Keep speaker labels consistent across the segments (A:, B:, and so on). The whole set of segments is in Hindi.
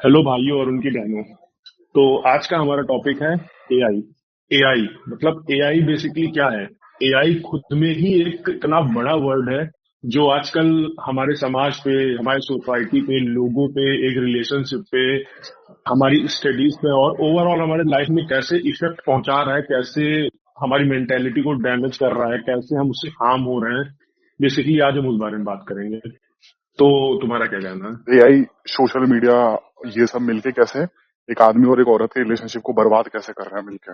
A: हेलो भाइयों और उनकी बहनों। तो आज का हमारा टॉपिक है एआई। एआई मतलब एआई बेसिकली क्या है? एआई खुद में ही एक इतना बड़ा वर्ड है जो आजकल हमारे समाज पे, हमारे सोसाइटी पे, लोगों पे, एक रिलेशनशिप पे, हमारी स्टडीज पे और ओवरऑल हमारे लाइफ में कैसे इफेक्ट पहुंचा रहा है, कैसे हमारी मेंटेलिटी को डैमेज कर रहा है, कैसे हम उससे हार्म हो रहे हैं। बेसिकली आज हम उस बारे में बात करेंगे। तो तुम्हारा क्या कहना है?
B: एआई, सोशल मीडिया, ये सब मिलके कैसे एक आदमी और एक औरत के रिलेशनशिप को बर्बाद कैसे कर रहे हैं मिलके।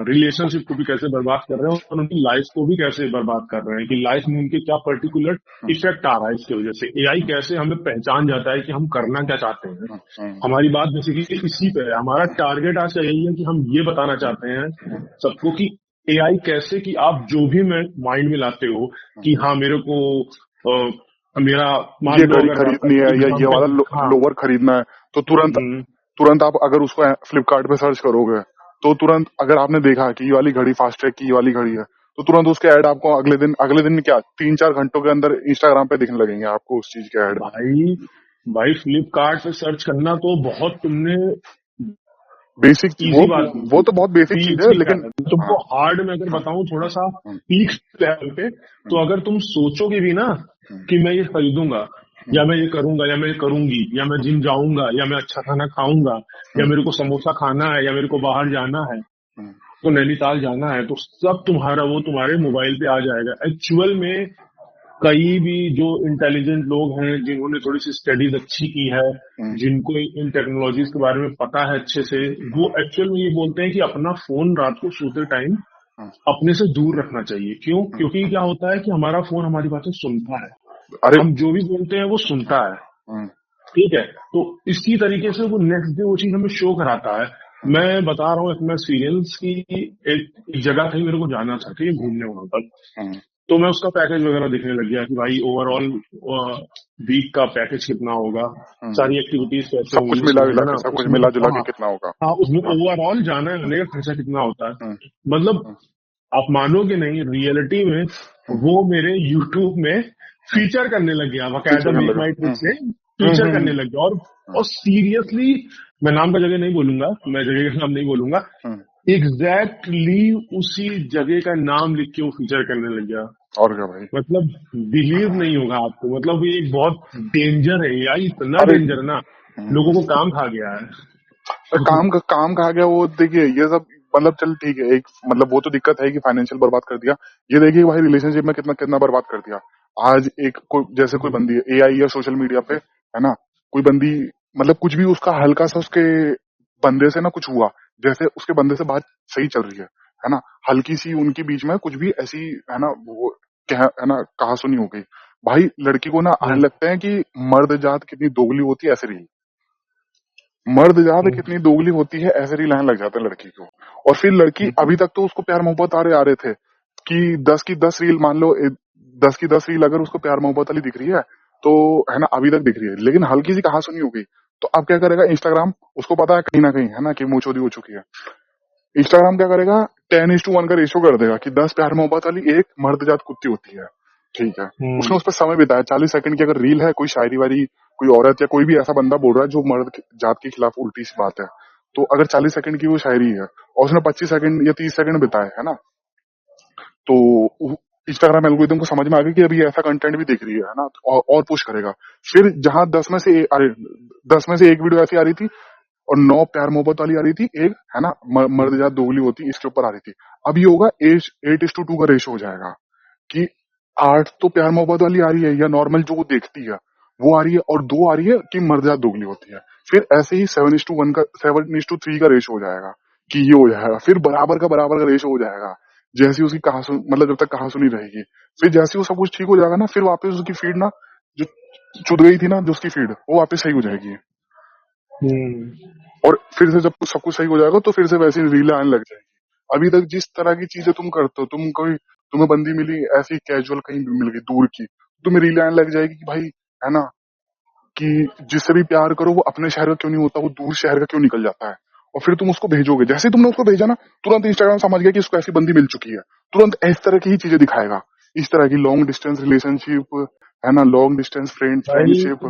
A: रिलेशनशिप को भी कैसे बर्बाद कर रहे हैं और उनकी लाइफ को भी कैसे बर्बाद कर रहे हैं कि लाइफ में उनके क्या पर्टिकुलर
B: हम्म,
A: इफेक्ट आ रहा है इसकी वजह से। एआई कैसे हमें पहचान जाता है कि हम करना क्या चाहते हैं।
B: हम्म, हम्म,
A: हमारी बात बेसिकली इसी पे है। हमारा टारगेट आज का यही है कि हम ये बताना चाहते हैं
B: हम्म,
A: सबको कि एआई कैसे, कि आप जो भी माइंड में लाते हो
B: हम्म।
A: कि हाँ मेरे को मेरा मान
B: ये
A: लो
B: घड़ी
A: अगर
B: खरीदनी है या ये वाला
A: एग्जाम्पल, हाँ।
B: लोवर खरीदना है, तो तुरंत
A: हम्म,
B: तुरंत आप अगर उसको फ्लिपकार्ट पे सर्च करोगे, तो तुरंत अगर आपने देखा कि ये वाली घड़ी फास्ट ट्रैक की ये वाली घड़ी है, तो तुरंत उसके ऐड आपको अगले दिन क्या 3-4 घंटों के अंदर इंस्टाग्राम पे दिखने लगेंगे आपको उस चीज के ऐड।
A: भाई भाई फ्लिपकार्ट पे सर्च करना तो बहुत तुमने
B: बेसिक वो
A: इजी बात
B: वो
A: पूछी।
B: तो बहुत बेसिक चीज है,
A: ठीक है,
B: लेकिन
A: तुमको
B: हाँ।
A: हार्ड में अगर
B: हाँ।
A: बताऊं थोड़ा सा
B: हम्म,
A: पीक लेवल पे, तो
B: हम्म,
A: अगर तुम सोचोगे भी ना
B: हम्म,
A: कि मैं ये खरीदूंगा
B: हम्म,
A: या मैं ये करूंगा या मैं ये करूंगी या मैं जिम जाऊंगा या मैं अच्छा खाना खाऊंगा या
B: हम्म,
A: मेरे को समोसा खाना है या मेरे को बाहर जाना है,
B: हम्म,
A: तो नैनीताल जाना है, तो सब तुम्हारा वो तुम्हारे मोबाइल पे आ जाएगा। एक्चुअल में कई भी जो इंटेलिजेंट लोग हैं जिन्होंने थोड़ी सी स्टडीज अच्छी की है,
B: हम्म,
A: जिनको इन टेक्नोलॉजीज के बारे में पता है अच्छे से, वो एक्चुअल में ये बोलते हैं कि अपना फोन रात को सोते टाइम
B: हम्म,
A: अपने से दूर रखना चाहिए। क्यों?
B: हम्म।
A: क्योंकि क्या होता है कि हमारा फोन हमारी बातें सुनता है।
B: अरे।
A: हम जो भी बोलते हैं वो सुनता है।
B: हम्म,
A: ठीक है, तो इसी तरीके से वो नेक्स्ट डे वो चीज हमें शो कराता है।
B: हम्म,
A: मैं बता रहा हूँ अपना एक्सपीरियंस की, एक जगह थी मेरे को जाना था, ठीक है, घूमने वहां पर।
B: हम्म,
A: तो मैं उसका पैकेज वगैरह देखने लग गया कि भाई ओवरऑल वीक का पैकेज कितना होगा,
B: हम्म।
A: सारी एक्टिविटीज कैसे
B: सब कुछ
A: होंगी
B: मिला
A: उसमें,
B: विला
A: है ना,
B: के सब कुछ
A: उसमें।
B: मिला जुला के
A: हाँ
B: कितना होगा।
A: हाँ, उसमें
B: हाँ।
A: ओवरऑल जाना आने का खर्चा कितना होता है।
B: हम्म,
A: मतलब
B: हम्म,
A: आप मानोगे नहीं, रियलिटी में
B: हम्म,
A: वो मेरे यूट्यूब में
B: हम्म।
A: फीचर करने लग गया,
B: फीचर
A: बकायदा
B: करने
A: मेक
B: लगा।
A: माई ट्रिप
B: हम्म,
A: से
B: हम्म,
A: फीचर
B: हम्म,
A: करने लग गया।
B: हम्म,
A: और सीरियसली, मैं नाम का जगह नहीं बोलूंगा, मैं जगह का नाम नहीं बोलूंगा,
B: हम्म।
A: एग्जैक्टली उसी जगह का नाम लिख के वो फीचर करने लग गया।
B: और क्या भाई।
A: मतलब बिलीव नहीं होगा आपको, मतलब ये एक बहुत डेंजर है यार, इतना
B: अरे।
A: डेंजर ना,
B: हम्म।
A: लोगों को काम खा गया है।
B: काम कहा गया वो देखिए ये सब। मतलब चल ठीक है, एक मतलब वो तो दिक्कत है कि फाइनेंशियल बर्बाद कर दिया। ये देखिए भाई रिलेशनशिप में कितना कितना बर्बाद कर दिया। आज एक कोई जैसे कोई बंदी है एआई या सोशल मीडिया पे, है ना, कोई बंदी, मतलब कुछ भी उसका हल्का सा उसके बंदे से ना कुछ हुआ, जैसे उसके बंदे से बात सही चल रही है ना, हल्की सी उनके बीच में कुछ भी ऐसी, है ना, वो है ना, कहा सुनी हो गई। भाई लड़की को ना आने
A: हम्म,
B: लगता है कि मर्द जात कितनी दोगली होती है, ऐसे रही मर्द जात
A: हम्म,
B: कितनी दोगली होती है, ऐसे ही लाइन लग जाता है लड़की को। और फिर लड़की अभी तक तो उसको प्यार मोहब्बत आ रहे थे कि 10 की 10 रील मान लो, 10 की 10 रील अगर उसको प्यार मोहब्बत वाली दिख रही है, तो है ना अभी तक दिख रही है, लेकिन हल्की सी कहा सुनी हो गई, तो अब क्या करेगा इंस्टाग्राम, उसको पता है कहीं ना कहीं, है ना, कि मुंह चोरी हो चुकी है। इंस्टाग्राम क्या करेगा, 10:1 का रेशियो कर देगा कि 10 प्यार मोहब्बत वाली एक मर्द जात कुत्ती होती है। ठीक है। उसने
A: हम्म,
B: उस पर समय बिताया, 40 सेकंड की अगर रील है, कोई शायरी वारी, कोई औरत या कोई भी ऐसा बंदा बोल रहा है जो जात के खिलाफ उल्टी सी बात है, तो अगर 40 सेकंड की वो शायरी है और उसने 25 सेकंड या 30 सेकंड बिताए, है ना, तो इंस्टाग्राम एल्गोरिदम को समझ में आ गया कि अभी ऐसा कंटेंट भी दिख रही है ना, तो और पुश करेगा। फिर जहां 10 में से एक वीडियो ऐसी आ रही थी और 9 प्यार मोहब्बत वाली आ रही थी, एक है ना मर्द जात दोगली होती इसके ऊपर आ रही थी। अब ये होगा 8:2 का रेशो हो जाएगा कि 8 तो प्यार मोहब्बत वाली आ रही है या नॉर्मल जो वो देखती है वो आ रही है, और 2 आ रही है कि मर्द जात दोगली होती है। फिर ऐसे ही 7:3 का रेशो हो जाएगा कि ये हो जाएगा, फिर बराबर का रेशो हो जाएगा। जैसी उसकी कहा सुन, मतलब जब तक कहा सुनी रहेगी, फिर जैसे वो सब कुछ ठीक हो जाएगा ना, फिर वापस उसकी फीड ना, जो चुद गई थी ना जो उसकी फीड, वो वापस सही हो जाएगी।
A: हम्म,
B: और फिर से जब सब कुछ सही हो जाएगा तो फिर से वैसी रीलें आने लग जाएगी। अभी तक जिस तरह की चीजें तुम करते हो, तुम्हें बंदी मिली ऐसी कैजुअल कहीं भी मिल गई दूर की, तुम्हें रीलें आने लग जाएगी कि भाई, है ना, कि जिससे भी प्यार करो वो अपने शहर का क्यों नहीं होता, वो दूर शहर का क्यों निकल जाता है। और फिर तुम उसको भेजोगे, जैसे ही तुमने उसको भेजा ना, तुरंत इंस्टाग्राम समझ गया कि उसको ऐसी बंदी मिल चुकी है, तुरंत इस तरह की ही चीजें दिखाएगा। इस तरह की लॉन्ग डिस्टेंस रिलेशनशिप, है ना, लॉन्ग डिस्टेंस
A: भाई
B: फ्रेंडशिप।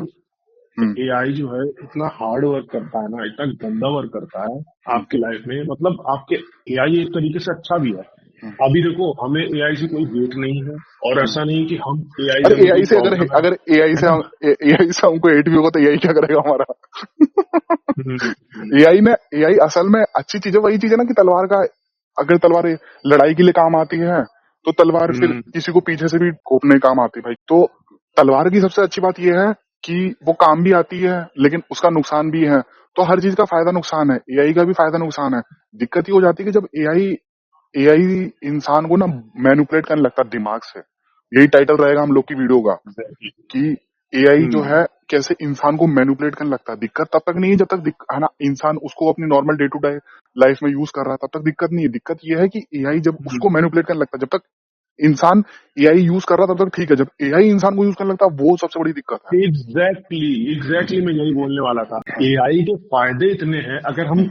A: एआई जो है इतना हार्ड वर्क करता है ना, इतना गंदा वर्क करता है आपकी लाइफ में, मतलब आपके एआई एक तरीके से अच्छा भी है। अभी देखो, हमें एआई से कोई हेट नहीं है, और ऐसा नहीं कि हम एआई से
B: अरे
A: हमें
B: एआई
A: कोई
B: से अगर
A: प्रॉब्लम
B: अगर
A: है ना।
B: एआई से हमको एट भी होगा तो एआई क्या करेगा हमारा?
A: हम्म,
B: एआई असल में अच्छी चीज है, वही चीज है ना कि तलवार का, अगर तलवार लड़ाई के लिए काम आती है तो तलवार फिर
A: हम्म,
B: किसी को पीछे से भी ठोकने काम आती है भाई। तो तलवार की सबसे अच्छी बात यह है कि वो काम भी आती है लेकिन उसका नुकसान भी है। तो हर चीज का फायदा नुकसान है, एआई का भी फायदा नुकसान है। दिक्कत ये हो जाती है कि जब एआई एआई इंसान को ना मैनिपुलेट करने लगता है दिमाग से। यही टाइटल रहेगा हम लोग की वीडियो का
A: एग्जैक्टली।
B: कि एआई जो
A: हम्म,
B: है कैसे इंसान को मैनिपुलेट करने लगता है। दिक्कत तब तक नहीं है जब तक है ना इंसान उसको अपनी normal day to day life में यूज कर रहा है, तब तक दिक्कत नहीं है। दिक्कत यह है कि एआई जब उसको मैनिपुलेट करने लगता है, जब तक इंसान एआई यूज कर रहा है तब तक ठीक है, जब एआई इंसान को यूज करने लगता है वो सबसे बड़ी दिक्कत है।
A: एग्जैक्टली, एग्जैक्टली, मैं यही बोलने वाला था। एआई के फायदे इतने हैं, अगर हम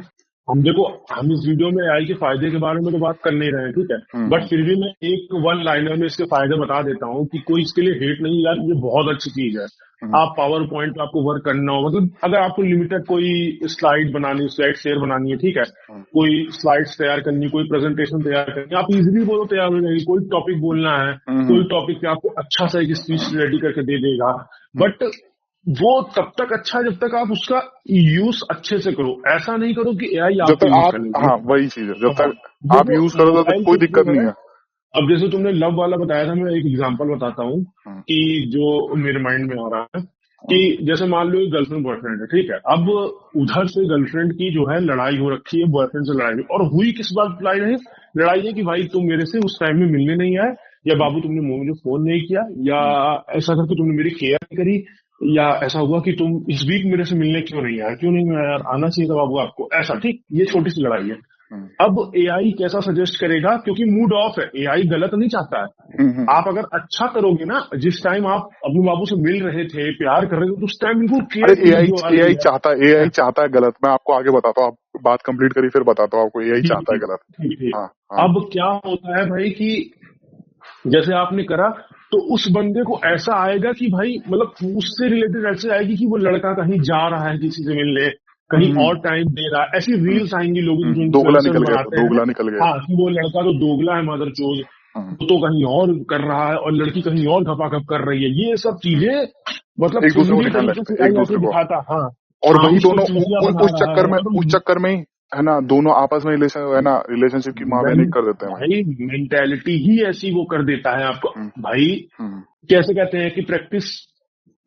A: देखो, हम इस वीडियो में एआई के फायदे के बारे में तो बात कर नहीं रहे हैं, ठीक है, बट
B: हम्म
A: फिर भी मैं एक वन लाइनर में इसके फायदे बता देता हूँ कि कोई इसके लिए हेट नहीं, यार ये बहुत अच्छी चीज है।
B: हम्म
A: आप पावर पॉइंट पे आपको वर्क करना हो, मतलब अगर आपको लिमिटेड कोई स्लाइड बनानी, स्लाइड शेयर बनानी है, ठीक है,
B: हम्म
A: कोई स्लाइड्स तैयार करनी, कोई प्रेजेंटेशन तैयार करनी, आप इजीली बोलो तैयार हो जाएगी। कोई टॉपिक बोलना है,
B: हम्म
A: कोई टॉपिक पे आपको अच्छा सा एक स्पीच रेडी करके दे देगा।
B: हम्म।
A: बट वो तब तक अच्छा है जब तक आप उसका यूज अच्छे से करो। ऐसा नहीं करो कि एआई
B: जब
A: आपको
B: तक
A: यूज
B: आप,
A: करने लगे।
B: हाँ वही चीज है, जब
A: हाँ,
B: तक आप
A: देखो,
B: यूज करो तब तक
A: मोबाइल
B: कोई
A: पे
B: दिक्कत
A: जो
B: नहीं
A: है,
B: है।
A: अब जैसे तुमने लव वाला बताया था, मैं एक एग्जांपल बताता हूँ
B: हम्म
A: कि जो मेरे माइंड में आ रहा है कि
B: हम्म
A: जैसे मान लो गर्लफ्रेंड बॉयफ्रेंड है, ठीक है, अब उधर से गर्लफ्रेंड की जो है लड़ाई हो रखी है, बॉयफ्रेंड से लड़ाई हुई, और हुई किस बात लड़ाई है? लड़ाई है कि भाई तुम मेरे से उस टाइम में मिलने नहीं आए, या बाबू तुमने मुझे फोन नहीं किया, या
B: हम्म
A: ऐसा करके तुमने मेरी केयर नहीं करी, या ऐसा हुआ कि तुम इस वीक मेरे से मिलने क्यों नहीं आए, क्यों नहीं आया यार, आना चाहिए था बाबू आपको, ऐसा, ठीक, ये छोटी सी लड़ाई है।
B: हम्म
A: अब एआई कैसा सजेस्ट करेगा, क्योंकि मूड ऑफ है, एआई गलत नहीं चाहता है।
B: हम्म।
A: आप अगर अच्छा करोगे ना, जिस टाइम आप अपने बाबू से मिल रहे थे, प्यार कर रहे थे, तो उस टाइम बिल्कुल
B: अरे
A: केयरफुल
B: एआई
A: वीडियो आ रही
B: एआई
A: है।
B: चाहता है, एआई चाहता है गलत। मैं आपको आगे बताता हूँ, आप बात कंप्लीट करिए फिर बताता हूँ आपको। एआई
A: ठीक
B: चाहता है
A: ठीक
B: गलत।
A: ठीक ठीक।
B: हाँ हाँ।
A: अब क्या होता है भाई कि जैसे आपने करा, तो उस बंदे को ऐसा आएगा कि भाई, मतलब उससे रिलेटेड ऐसे आएगी कि वो लड़का कहीं जा रहा है किसी से मिलने, कहीं
B: हम्म
A: और टाइम दे रहा है, ऐसी रील्स आएंगी लोगों की जो
B: दोगला
A: इन्फ्लुएंसर्स
B: निकल गया तो,
A: बनाते हैं।
B: दोगला निकल गया।
A: हाँ, कि वो लड़का तो दोगला है, मदर चोद,
B: हम्म
A: वो तो कहीं और कर रहा है, और लड़की कहीं और घपाघप कर रही है, ये सब
B: हम्म।
A: चीजें, मतलब
B: एक दूसरे को
A: फुल्ली
B: दिखाने
A: तरीके
B: लगते
A: से
B: हैं एक
A: आई ऐसे
B: दूसरे को।
A: दिखाता, हाँ।
B: और
A: हाँ,
B: वही
A: उसको
B: दोनों
A: चूतिया बना
B: उस
A: रहा है, और
B: चक्कर में ही है ना, दोनों आपस में रिलेशन है ना, रिलेशनशिप की माँ बहन कर देते हैं भाई।
A: भाई मेंटेलिटी ही ऐसी वो कर देता है आपको।
B: हम्म
A: भाई
B: हम्म।
A: कैसे कहते हैं कि practice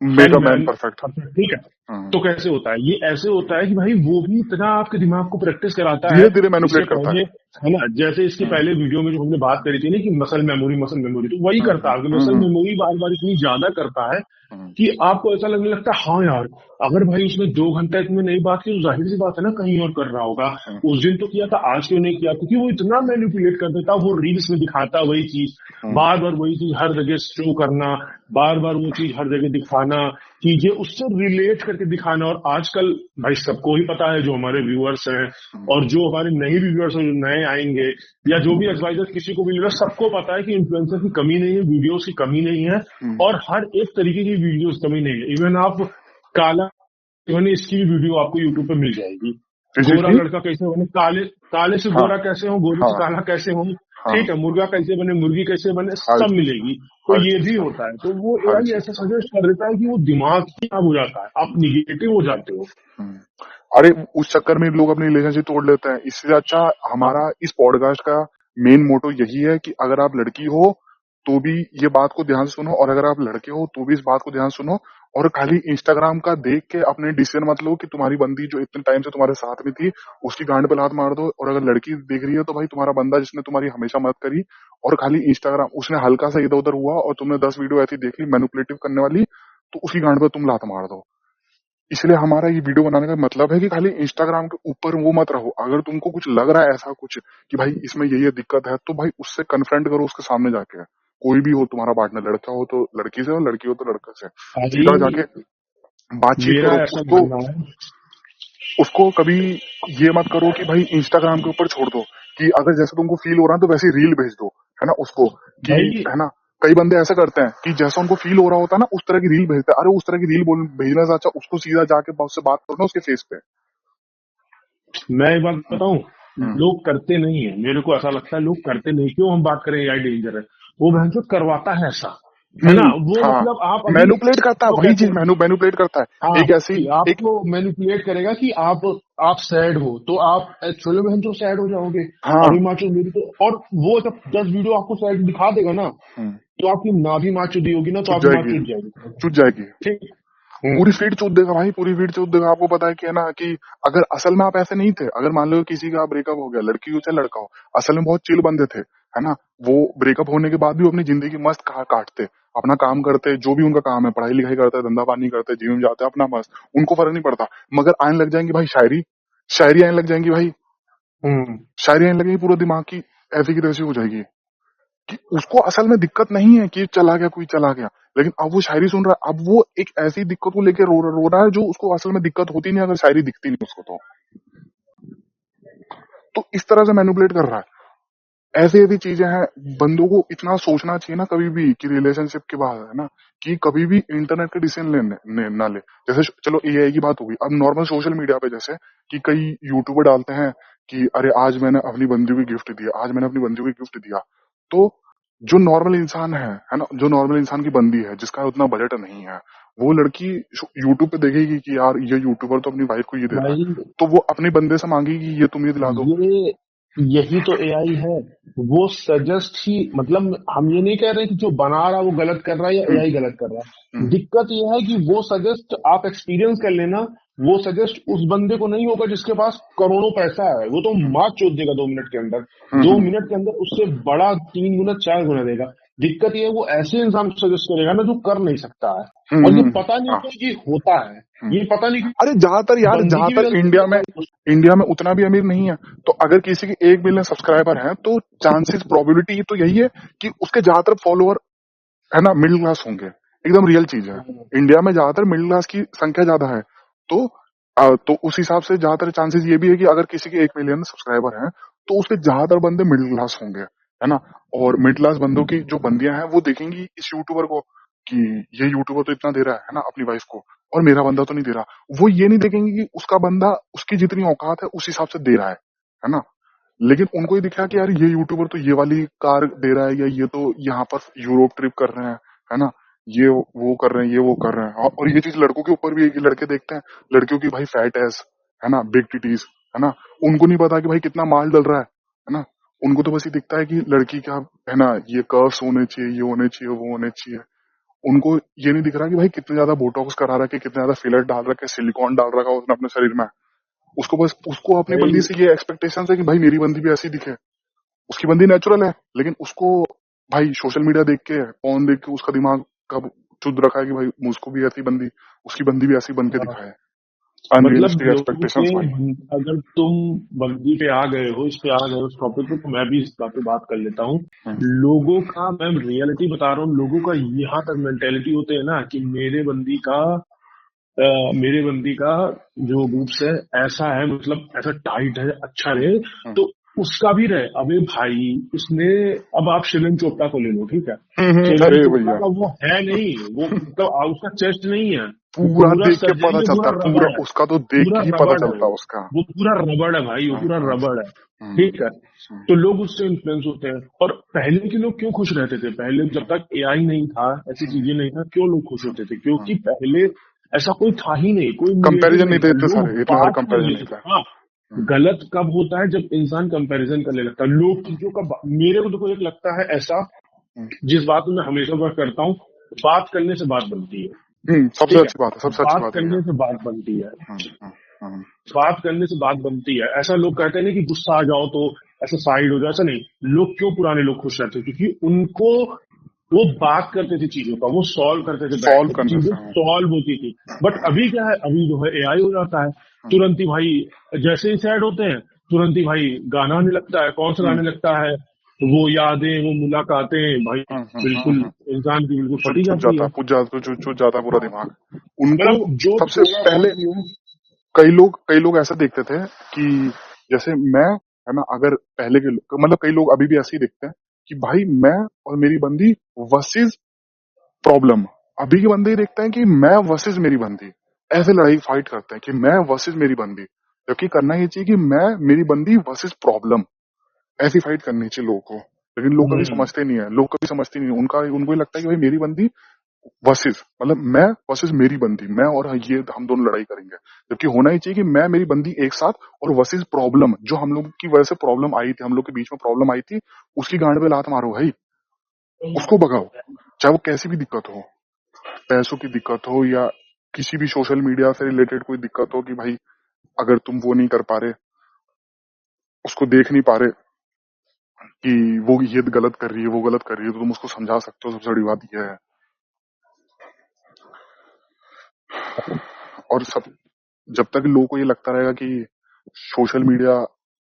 B: make
A: man
B: a man
A: man
B: perfect.
A: Perfect, ठीक है।
B: हम्म।
A: तो कैसे होता है ये? ऐसे होता है कि भाई वो भी इतना आपके दिमाग को प्रैक्टिस कराता है।
B: धीरे धीरे
A: इसके
B: मैनिपुलेट करता
A: पहले,
B: है।
A: है ना, जैसे इसके
B: हम्म
A: पहले वीडियो में जो हमने बात करी थी ना कि मसल मेमोरी, मसल मेमोरी, तो वही करता है, मसल
B: हम्म।
A: मेमोरी बार बार इतनी ज्यादा करता है
B: हम्म
A: कि आपको ऐसा लगने लगता है, हाँ यार, अगर भाई उसने 2 घंटा इतने नहीं बात की, तो जाहिर सी बात है ना कहीं और कर रहा होगा।
B: हम्म
A: उस दिन तो किया था, आज क्यों नहीं किया? क्योंकि वो इतना मैनिपुलेट कर देता, वो रील्स में दिखाता वही चीज,
B: हम्म
A: बार बार वही चीज हर जगह शो करना, बार बार वो चीज हर जगह दिखाना, चीजें उससे रिलेट करके दिखाना। और आजकल भाई सबको ही पता है, जो हमारे व्यूअर्स हैं
B: हम्म
A: और जो हमारे नए भी व्यूअर्स हैं, जो नए आएंगे, या जो भी एडवाइजर किसी को भी मिलेगा, सबको पता है कि इन्फ्लुएंसर की कमी नहीं है, वीडियोस की कमी नहीं है,
B: हम्म।
A: और हर एक तरीके की वीडियोस कमी नहीं है। इवन आप काला, इवन इसकी भी वीडियो आपको यूट्यूब पे मिल जाएगी।
B: किस चीज
A: गोरा
B: की?
A: लड़का कैसे बने, काले काले से
B: हाँ
A: गोरा कैसे हो, गोरे से
B: हाँ
A: काला कैसे हो,
B: हाँ।
A: ठीक है, मुर्गा कैसे बने, मुर्गी कैसे बने,
B: हर
A: सब मिलेगी। तो
B: हर
A: ये
B: चीज
A: भी
B: का,
A: होता है, तो वो
B: हर
A: एआई
B: चीज
A: ऐसा
B: का।
A: सजेस्ट कर देता है कि वो दिमाग ही खराब हो जाता है, आप निगेटिव हो जाते हो।
B: हम्म। अरे उस चक्कर में लोग अपनी रिलेशनशिप तोड़ लेते हैं। इससे अच्छा
A: हाँ,
B: हमारा इस पॉडकास्ट का मेन मोटो यही है कि अगर आप लड़की हो तो भी ये बात को ध्यान से सुनो, और अगर आप लड़के हो तो भी इस बात को ध्यान से सुनो। और खाली इंस्टाग्राम का देख के अपने डिसीजन मत लो कि तुम्हारी बंदी जो इतने टाइम से तुम्हारे साथ में थी उसकी गांड पे लात मार दो। और अगर लड़की देख रही है तो भाई तुम्हारा बंदा जिसने तुम्हारी हमेशा मदद करी, और खाली इंस्टाग्राम उसने हल्का सा इधर उधर हुआ और तुमने 10 वीडियो ऐसी देख ली मैनिपुलेटिव करने वाली, तो उसकी गांड पे तुम लात मार दो। इसलिए हमारा ये वीडियो बनाने का मतलब है कि खाली इंस्टाग्राम के ऊपर वो मत रहो। अगर तुमको कुछ लग रहा है ऐसा कुछ कि भाई इसमें ये दिक्कत है, तो भाई उससे कन्फ्रंट करो उसके सामने जाके। कोई भी हो तुम्हारा पार्टनर, लड़का हो तो लड़की से और लड़की हो तो लड़के से,
A: भाई
B: सीधा जाके बातचीत
A: मेरा
B: करो
A: ऐसा
B: उसको।
A: मानना है।
B: उसको कभी ये मत करो कि भाई इंस्टाग्राम के ऊपर छोड़ दो, कि अगर जैसे तुमको फील हो रहा है तो वैसी रील भेज दो, है ना उसको, कि
A: भाई
B: है ना, कई बंदे ऐसा करते हैं कि जैसा उनको फील हो रहा होता है ना उस तरह की रील भेजते हैं। अरे उस तरह की रील भेजने से अच्छा उसको सीधा जाके उससे बात करो ना उसके फेस पे।
A: मैं एक बात
B: हम्म,
A: बताऊं,
B: हम्म,
A: लोग करते नहीं है, मेरे को ऐसा लगता है लोग करते नहीं। क्यों हम बात करें एआई डेंजर है, वो भैंसो करवाता है ऐसा, है ना। वो
B: हाँ,
A: मतलब आप अभी
B: मैनिपुलेट करता है,
A: वो
B: वही
A: कहते
B: चीज
A: हैं,
B: मैनिपुलेट करता है।
A: हाँ
B: एक ऐसी
A: कि
B: एक
A: आपको मैनिपुलेट करेगा कि आप सैड हो तो आप एक्चुअली में जो सैड हो जाओगे।
B: हाँ,
A: अभी माचो मेरी तो, और वो जब 10 वीडियो आपको सैड दिखा देगा ना,
B: हम्म,
A: तो आपकी नाभि माँ चुदी होगी ना, तो
B: चुप
A: आपकी माँ
B: जाएगी,
A: चुद जाएगी।
B: चुप जाएगी।
A: ठीक।
B: पूरी फीड चूत देगा भाई, पूरी फीड चूत देगा। आपको पता है कि है ना कि अगर असल में आप ऐसे नहीं थे, अगर मान लो किसी का ब्रेकअप हो गया, लड़की हो चाहे लड़का हो, असल में बहुत चिल बंदे थे, है ना। वो ब्रेकअप होने के बाद भी वो अपनी जिंदगी मस्त काटते, अपना काम करते, जो भी उनका काम है, पढ़ाई लिखाई करते, धंधा पानी करते, जिम जाते, अपना मस्त, उनको फर्क नहीं पड़ता। मगर आने लग जाएंगी भाई शायरी, शायरी आने लग जाएंगी भाई,
A: हम्म।
B: शायरी आने लगेगी, पूरा दिमाग की ऐसी की तैसी हो जाएगी कि उसको असल में दिक्कत नहीं है कि चला गया कोई चला गया, लेकिन अब वो शायरी सुन रहा है। अब वो एक ऐसी दिक्कत को लेके रो रहा है जो उसको असल में दिक्कत होती नहीं अगर शायरी दिखती नहीं उसको। तो इस तरह से मैनिपुलेट कर रहा है। ऐसी ऐसी चीजें हैं। बंदों को इतना सोचना चाहिए ना कभी भी कि रिलेशनशिप के बाद, है ना, कि कभी भी इंटरनेट के डिसीजन ना ले। जैसे चलो एआई की बात होगी, अब नॉर्मल सोशल मीडिया पे जैसे कि कई यूट्यूबर डालते हैं कि अरे आज मैंने अपनी बंदी को गिफ्ट दिया, आज मैंने अपनी बंदी को गिफ्ट दिया। तो जो नॉर्मल इंसान है ना, जो नॉर्मल इंसान की बंदी है जिसका उतना बजट नहीं है, वो लड़की यूट्यूब पे देखेगी कि यार ये यूट्यूबर तो अपनी वाइफ को ये दे रहा है,
A: भाई
B: तो वो अपने बंदे से मांगेगी कि ये तुम ये दिला दो।
A: ये यही तो एआई है। वो सजेस्ट ही, मतलब हम ये नहीं कह रहे कि जो बना रहा है वो गलत कर रहा है या
B: हम्म,
A: एआई गलत कर रहा है।
B: हम्म,
A: दिक्कत ये है कि वो सजेस्ट, आप एक्सपीरियंस कर लेना, वो सजेस्ट उस बंदे को नहीं होगा जिसके पास करोड़ों पैसा है। वो तो
B: हम्म,
A: मार चोद देगा 2 मिनट के अंदर,
B: हम्म,
A: 2 मिनट के अंदर उससे बड़ा 3 गुना 4 गुना देगा। दिक्कत ये है वो ऐसे इंसान को सजेस्ट करेगा ना जो कर नहीं सकता है। और ये पता नहीं
B: हाँ,
A: कि ये होता है,
B: हम्म।
A: ये पता नहीं
B: अरे ज्यादातर
A: कि
B: यार,
A: बंदी की भी
B: ज्यादातर
A: गलती
B: इंडिया में,
A: है।
B: इंडिया में उतना भी अमीर नहीं है। तो अगर किसी के 1 मिलियन सब्सक्राइबर हैं तो चांसेस, प्रोबेबिलिटी तो यही है कि उसके ज्यादातर फॉलोअर, है ना, मिडिल क्लास होंगे। एकदम रियल चीज है। इंडिया में ज्यादातर मिडिल क्लास की संख्या ज्यादा है। तो तो उस हिसाब से ज्यादातर चांसेस ये भी है कि अगर किसी के 1 मिलियन सब्सक्राइबर हैं तो उसके ज्यादातर बंदे मिडिल क्लास होंगे, है ना। और मिडिल क्लास बंदों की जो बंदियां हैं वो देखेंगी इस यूट्यूबर को कि ये यूट्यूबर तो इतना दे रहा है ना अपनी वाइफ को, और मेरा बंदा तो नहीं दे रहा। वो ये नहीं देखेंगे कि उसका बंदा उसकी जितनी औकात है उस हिसाब से दे रहा है ना। लेकिन उनको ये दिख रहा है कि यार ये यूट्यूबर तो ये वाली कार दे रहा है, या ये तो यहाँ पर यूरोप ट्रिप कर रहे हैं, है ना, ये वो कर रहे हैं, ये वो कर रहे हैं। और ये चीज लड़कों के ऊपर भी है कि लड़के देखते हैं लड़कियों की भाई फैट एस, है ना, बिग टिटीज, है ना। उनको नहीं पता कि भाई कितना माल डल रहा है ना। उनको तो बस ये दिखता है कि लड़की का, है ना, ये कर्व्स होने चाहिए, ये होने चाहिए, वो होने चाहिए। उनको ये नहीं दिख रहा कि भाई कितने ज्यादा बोटॉक्स करा रखा है, कितने ज्यादा फिलर डाल रखे, सिलिकॉन डाल रखा है उसने अपने शरीर में। उसको बस, उसको अपनी बंदी
A: भाई
B: से ये एक्सपेक्टेशन है कि भाई मेरी बंदी भी ऐसी दिखे। उसकी बंदी नेचुरल है, लेकिन उसको भाई सोशल मीडिया देख के, फोन देख के उसका दिमाग कब चुद रखा है कि भाई मुझको भी ऐसी बंदी, उसकी बंदी भी ऐसी बन के दिखाए।
A: मतलब
B: अनरियलिस्टिक
A: लोगों के,
B: एक्सपेक्टेशंस भाई।
A: अगर तुम बंदी पे आ गए हो, इस पे आ गए हो, उस टॉपिक पे, तो मैं भी इस पे बात कर लेता हूँ।
B: हम्म,
A: लोगों का, मैं रियलिटी बता रहा हूँ, लोगों का यहाँ तक मेंटेलिटी होते है ना कि मेरे बंदी का जो बूब्स है ऐसा है, मतलब ऐसा टाइट है, अच्छा
B: हम्म,
A: रहे,
B: हम्म,
A: तो उसका भी रहे। अबे भाई, उसने, अब आप शिवम चोपड़ा को ले लो, ठीक है। शिवम
B: अरे
A: चोपड़ा
B: भैया,
A: का वो है नहीं, वो मतलब उसका चेस्ट नहीं है, वो
B: पूरा
A: पूरा
B: देख के
A: सर्जरी
B: पता
A: में
B: चलता
A: पूरा
B: है, पूरा
A: रबड़ है,
B: उसका तो देख
A: पूरा
B: के ही पता
A: रबड़ है,
B: चलता है उसका।
A: वो पूरा रबड़ है भाई, वो
B: हाँ,
A: पूरा
B: हाँ,
A: रबड़ है।
B: हम्म,
A: ठीक है। तो लोग उससे इन्फ्लुएंस होते हैं। और पहले के लोग क्यों खुश रहते थे? पहले जब तक एआई नहीं था, ऐसी
B: हम्म,
A: चीजें नहीं था, क्यों लोग खुश
B: हम्म,
A: होते थे?
B: हम्म।
A: क्योंकि पहले ऐसा कोई था ही नहीं, कोई नेगेटिव
B: कंपैरिजन नहीं
A: नहीं
B: थे
A: था,
B: इतने
A: लोग
B: सारे, इतने सारे
A: बात कर
B: कंपैरिजन नहीं
A: लेते थे।
B: थे।
A: हाँ,
B: हम्म,
A: गलत कब होता है? जब इंसान कंपैरिजन करने लगता है। लोग चीजों का मेरे को तो एक लगता है ऐसा,
B: हम्म,
A: जिस बात में मैं हमेशा वर्क करता हूँ, बात करने से बात बनती है।
B: सबसे
A: ठीक है,
B: अच्छी बात है, सबसे अच्छी
A: बात
B: बात ये है।
A: करने से बात बनती है,
B: हम्म, हम्म, हम्म,
A: बात करने से बात बनती है। ऐसा लोग कहते हैं ना कि गुस्सा आ जाओ तो ऐसा साइड हो जाए, ऐसा नहीं। लोग क्यों, पुराने लोग खुश रहते हैं क्योंकि उनको, वो बात करते थे चीजों का, वो सॉल्व करते थे, बैठ
B: सॉल्व
A: के
B: करने
A: चीजें
B: से हाँ।
A: सॉल्व होती थी। बट अभी क्या है, अभी जो है एआई हो जाता है,
B: हम्म,
A: तुरंत ही भाई, जैसे ही सैड होते हैं तुरंत ही भाई गाना आने लगता है। कौन सा
B: हम्म,
A: गाने लगता है? वो यादें, वो मुलाकातें, भाई
B: हम्म, हम्म,
A: बिल्कुल इंसान की बिल्कुल
B: चुट
A: फटी
B: चुट
A: जाती
B: जाता
A: है।
B: है, चुट जाता है पूरा दिमाग उनको।
A: मतलब जो
B: सबसे
A: थोड़ा
B: पहले
A: बहुत भी हो।
B: कई लोग ऐसा देखते थे कि जैसे मैं, है ना, अगर पहले के मतलब कई लोग अभी भी ऐसे ही देखते हैं कि भाई मैं और मेरी बंदी वर्सेस प्रॉब्लम। अभी के बंदे ही देखते हैं कि मैं वर्सेस मेरी बंदी, ऐसे लड़ाई फाइट करते हैं कि मैं वर्सेस मेरी बंदी, जबकि करना ये चाहिए कि मैं मेरी बंदी वर्सेस प्रॉब्लम, ऐसी फाइट करनी चाहिए लोगों को। लेकिन लोग कभी
A: हम्म
B: समझते नहीं है, लोग कभी समझते नहीं है, उनका उनको ये लगता है कि भाई मेरी बंदी वर्सेस मतलब मैं वर्सेस मेरी बंदी, मैं और ये हम दोनों लड़ाई करेंगे। जबकि होना ही चाहिए कि मैं मेरी बंदी एक साथ, और वर्सेस प्रॉब्लम, जो हम लोग की वजह से प्रॉब्लम आई थी, हम लोग के बीच में प्रॉब्लम आई थी, उसकी गांड पे लात मारो भाई, उसको भगाओ, चाहे वो कैसी भी दिक्कत हो, पैसों की दिक्कत हो या किसी भी सोशल मीडिया से रिलेटेड कोई दिक्कत हो, कि भाई अगर तुम वो नहीं कर पा रहे, उसको देख नहीं पा रहे कि वो ये गलत कर रही है, वो गलत कर रही है, तो तुम उसको समझा सकते हो। सबसे बड़ी बात यह है। और सब, जब तक लोगों को ये लगता रहेगा कि सोशल मीडिया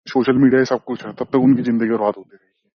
B: सोशल मीडिया ही सब कुछ है, तब तक उनकी जिंदगी बर्बाद होती रहेगी।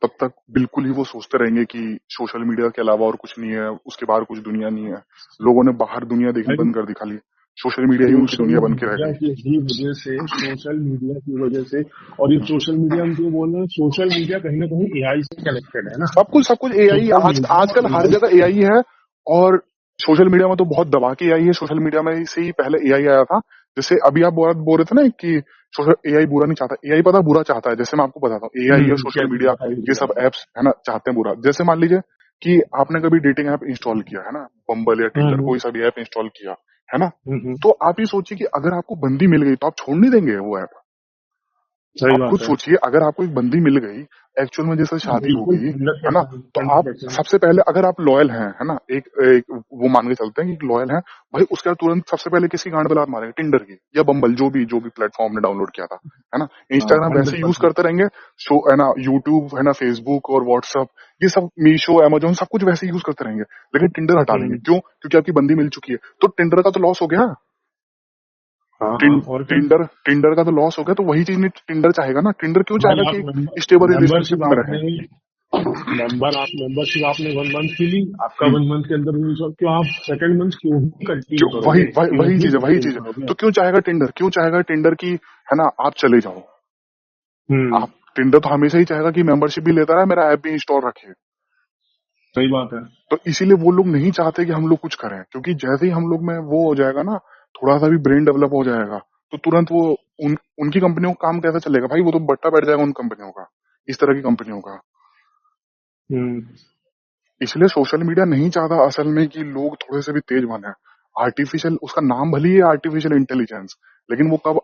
B: तब तक बिल्कुल ही वो सोचते रहेंगे कि सोशल मीडिया के अलावा और कुछ नहीं है, उसके बाहर कुछ दुनिया नहीं है। लोगों ने बाहर दुनिया देखनी
A: भाई,
B: बंद कर दी, खाली सोशल मीडिया ही उनकी
A: सोशल
B: दुनिया बन के रह
A: मीडिया
B: गई।
A: की ही वजह से, सोशल मीडिया की वजह से, और ये सोशल मीडिया हम क्यों बोल रहे हैं, सोशल मीडिया कहीं ना कहीं एआई से कनेक्टेड है ना।
B: सब कुछ एआई,
A: सोशल
B: आजकल
A: मीडिया
B: हर
A: एआई
B: जगह एआई है। और सोशल मीडिया में तो बहुत दबा के एआई है, सोशल मीडिया में से ही पहले एआई आया था। जैसे अभी आप बोल रहे थे ना कि सोशल एआई बुरा नहीं चाहता, एआई पता बुरा चाहता है। जैसे मैं आपको बताता हूँ, एआई या सोशल
A: कैसे
B: मीडिया
A: बताइए
B: ये
A: जी
B: सब
A: आप।
B: एप्स है ना, चाहते हैं बुरा। जैसे मान लीजिए कि आपने कभी डेटिंग ऐप इंस्टॉल किया है ना, बम्बल या टिंडर,
A: हम्म
B: कोई सा भी ऐप इंस्टॉल किया है ना,
A: हम्म,
B: तो आप ये सोचिए कि अगर आपको बंदी मिल गई तो आप छोड़ नहीं देंगे वो ऐप।
A: सही
B: आप खुद
A: बात है।
B: सोचिए, अगर आपको एक बंदी मिल गई, एक्चुअल में जैसे शादी हो
A: बिल्कुल
B: गई है ना,
A: 100%,
B: तो आप
A: 100%।
B: सबसे पहले, अगर आप लॉयल हैं है ना, एक वो मान के चलते हैं कि लॉयल हैं भाई, उसके बाद तुरंत सबसे पहले किसी गांड पे लात मारेंगे, टिंडर की या बम्बल, जो भी प्लेटफॉर्म ने डाउनलोड किया था, है ना।
A: हाँ,
B: इंस्टाग्राम वैसे यूज
A: 100%।
B: करते रहेंगे, शो है ना, यूट्यूब है ना, फेसबुक और व्हाट्सअप, ये सब, मीशो, अमेजोन, सब कुछ वैसे यूज करते रहेंगे। लेकिन टिंडर हटा देंगे,
A: हम्म,
B: क्यों? क्योंकि आपकी बंदी मिल चुकी है, तो टिंडर का तो लॉस हो गया।
A: हाँ हाँ,
B: टिन,
A: और क्या।
B: टिंडर टिंडर का तो लॉस हो गया, तो वही चीज नहीं टिंडर चाहेगा ना। टिंडर क्यों
A: भाई
B: चाहेगा
A: आप
B: कि स्टेबल
A: मेंबरशिप
B: रिलेशनशिप में रहे।
A: आपने मेंबरशिप आपने 1 मंथ की ली, आपका
B: हम्म,
A: 1 मंथ के अंदर यूज हो, क्यों आप सेकंड मंथ क्यों ही
B: क्यों?
A: कंटिन्यू
B: वही
A: करोगे,
B: वही
A: क्यों
B: वही
A: ही
B: चीज है, वही
A: कंटिन्यू
B: चीज है।
A: करोगे।
B: तो क्यों चाहेगा टिंडर की, है ना, आप चले जाओ।
A: हम्म,
B: आप, टिंडर तो हमेशा ही चाहेगा कि मेंबरशिप भी लेता रहे, मेरा ऐप भी इंस्टॉल रखे।
A: सही बात है।
B: तो इसीलिए वो लोग नहीं चाहते कि हम लोग कुछ करें, क्योंकि जैसे ही हम लोग में वो हो जाएगा ना, थोड़ा सा भी ब्रेन डेवलप हो जाएगा, तो तुरंत वो उनकी कंपनियों का काम कैसे चलेगा भाई, वो तो बट्टा बैठ जाएगा उन कंपनियों का, इस तरह की कंपनियों का।
A: हम्म
B: इसलिए सोशल मीडिया नहीं चाहता असल में कि लोग थोड़े से भी तेज बने। आर्टिफिशियल, उसका नाम भले ही है आर्टिफिशियल इंटेलिजेंस, लेकिन वो कब,